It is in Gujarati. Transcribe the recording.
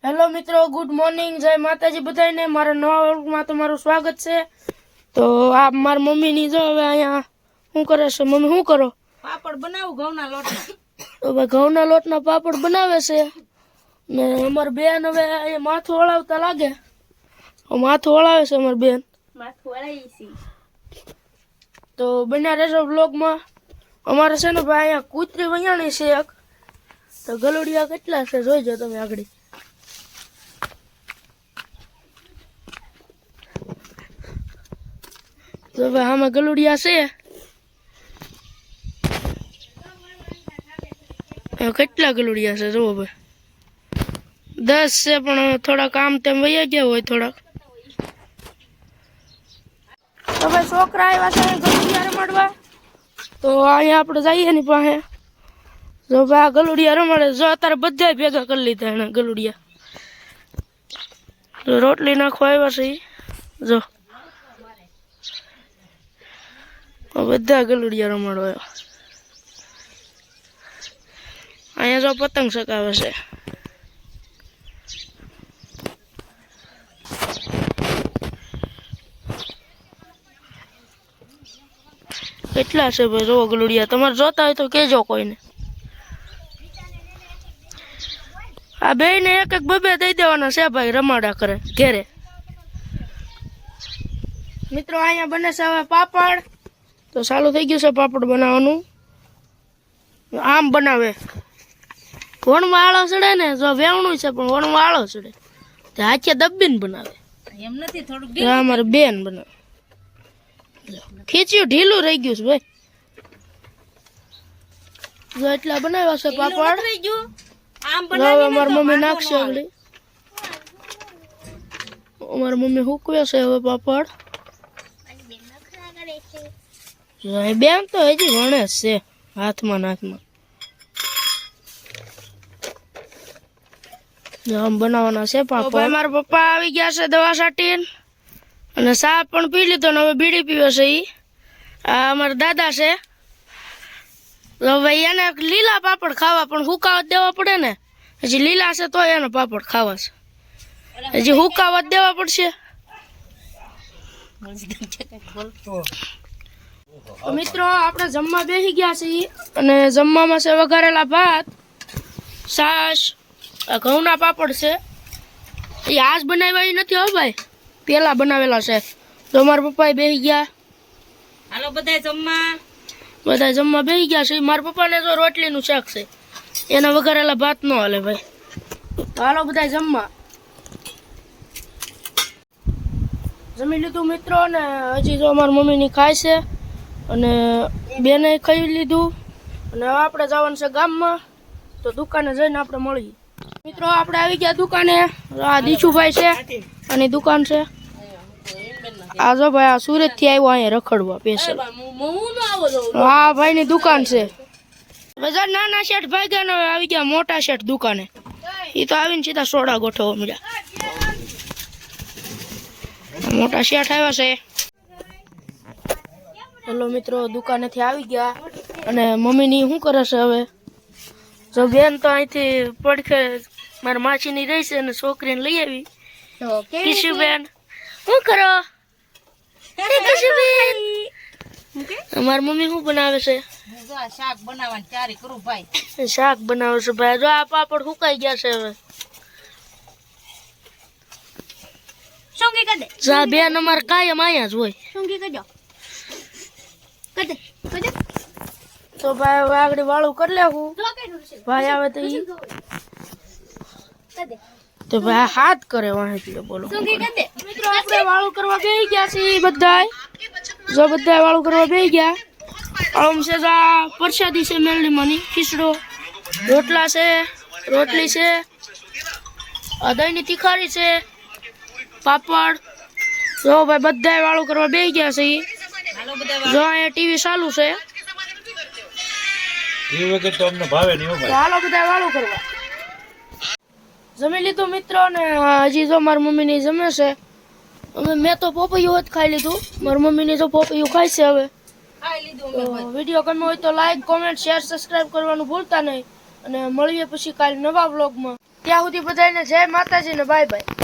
હેલો મિત્રો, ગુડ મોર્નિંગ, જય માતાજી બધાને. મારા નવા વર્ગમાં તમારું સ્વાગત છે. તો આ મારા મમ્મીની જો હવે અહીંયા શું કરે છે. મમ્મી શું કરો? પાપડ બનાવું ઘઉંના લોટના. હવે ઘઉંના લોટના પાપડ બનાવે છે ને અમારી બેન હવે અહીંયા માથું વળાવતા લાગે. માથું વળાવે છે અમારી બેન. માથું વળાવી છે. તો બન્યા રહેજો બ્લોગમાં. અમારે છે ને ભાઈ અહીંયા કૂતરી વૈયાણી છે એક. તો ગલુડિયા કેટલા છે જોઈજો તમે આગળ. તો ભાઈ આમાં ગલુડિયા છે કેટલા ગલુડિયા છે જુઓ ભાઈ 10 છે પણ થોડાક આમ તેમ વૈયા ગયા હોય થોડાક. તો ભાઈ છોકરા આવ્યા છે ગલુડિયા રમાડવા. તો અહીંયા આપણે જઈએ ને પાસે જો ભાઈ આ ગલુડિયા રમાડે. જો અત્યારે બધા ભેગા કરી લીધા એને ગલુડિયા. રોટલી નાખવા આવ્યા છે જો બધા ગલુડિયા રમાડવા આવ્યા. અહીંયા જો પતંગ ચગાવે છે. કેટલા છે ભાઈ જો ગલુડિયા? તમારે જોતા હોય તો કેજો કોઈને. આ બે ને એક એક બબે દઈ દેવાના છે ભાઈ, રમાડા કરે ઘેરે. મિત્રો અહીંયા બને છે હવે પાપડ. તો ચાલુ થઈ ગયું છે પાપડ બનાવવાનું. આમ બનાવે વણમાં આળો ચડે ને, જો વેવણું છે પણ વણમાં આળો ચડે તે હાથે દબીને બનાવે. એમ નથી, થોડુંક અમારે બેન બનાવે. ખીચ્યું ઢીલું રહી ગયું છે ભાઈ. જો એટલા બનાવ્યા છે પાપડ. થઈ ગયું. આમ હવે અમારી મમ્મી નાખશે આગળ. અમારી મમ્મી હુકવે છે હવે પાપડ. બેન તો હજી વણે જ છે હાથમાં નાથમાં. આમ બનાવવાના છે પાપડ. મારા પપ્પા આવી ગયા છે દવા છાંટીને અને ચા પણ પી લીધો ને હવે બીડી પીવે છે. આ અમારા દાદા છે. હવે એને લીલા પાપડ ખાવા પણ હુકાવા દેવા પડે ને. હજી લીલા છે તો એને પાપડ ખાવા છે. હજી હુકાવા દેવા પડશે. મિત્રો આપણે જમવા બેસી ગયા છીએ અને જમવામાં છે વઘારેલા ભાત, છાશ, ઘઉંના પાપડ છે. એ આજ બનાવ્યા નથી હો ભાઈ, પેલા બનાવેલા છે. તો મારા પપ્પા બેસી ગયા. હાલો બધા જમવા. બધા જમવા બેસી ગયા છે. મારા પપ્પાને જો રોટલીનું શાક છે, એના વઘારેલા ભાત ન હાલે ભાઈ. તો હાલો બધા જમવા. જમી લીધું મિત્રો ને હજી જો અમારી મમ્મીની ખાય છે અને બેને ખાઈ લીધું. અને હવે આપણે જવાનું છે ગામમાં. તો દુકાને જઈને આપણે મળીએ. મિત્રો આપણે આવી ગયા દુકાને. આ દીશુભાઈ છે અને દુકાન છે. આ જો ભાઈ આ સુરત થી આવ્યો અહીંયા રખડવા પેશલ. હા ભાઈ ની દુકાન છે. બધા નાના શેઠ ભાઈ ગયા ને આવી ગયા મોટા શેઠ દુકાને. એ તો આવીને સીધા સોડા ગોઠવવા મળ્યા. મોટા શેઠ આવ્યા છે. હેલો મિત્રો, દુકાનેથી આવી ગયા અને મમ્મીની શું કરે છે હવે. જો બેન તો અહીંથી પડખે મારા માસીની રહી છે અને છોકરીને લઈ આવી. કિશુબેન શું કરો? મારી મમ્મી શું બનાવે છે? શાક બનાવવાની તૈયારી કરું ભાઈ. શાક બનાવે છે ભાઈ. જો આ પાપડ સુકાઈ ગયા છે હવે. શોંગી કર દે. જા બેન અમારે કાયમ અહીંયા જ હોય. શોંગી કરજો. કર દે. તો ભાઈ હવે આગળ વાળું કરી લેવું. ભાઈ આવે તો ઈ તો ભાઈ હાથ કરે વાંહે બોલો. મિત્રો આપણે વાળું કરવા બેસી ગયા છીએ બધાય. જો બધાય વાળું કરવા બેસી ગયા. આમ છે પ્રસાદી છે મેલડી માની, ખીચડો, રોટલા છે, રોટલી છે, દહીંની તીખારી છે, પાપડ. જો ભાઈ બધાય વાળું કરવા બેસી ગયા છે. જો અહીંયા ટીવી ચાલુ છે. હાલો બધા વાળું કરવા. જમી લીધું મિત્રો ને હજી જો મારી મમ્મીની જમે છે. મેં તો પોપૈયું જ ખાઈ લીધું. મારી મમ્મીની તો પોપૈયું ખાય છે હવે. વિડીયો ગમ્યો હોય તો લાઈક, કોમેન્ટ, શેર, સબસ્ક્રાઈબ કરવાનું ભૂલતા નહીં. અને મળીએ પછી કાલે નવા વ્લોગમાં. ત્યાં સુધી બધાને જય માતાજી ને બાય બાય.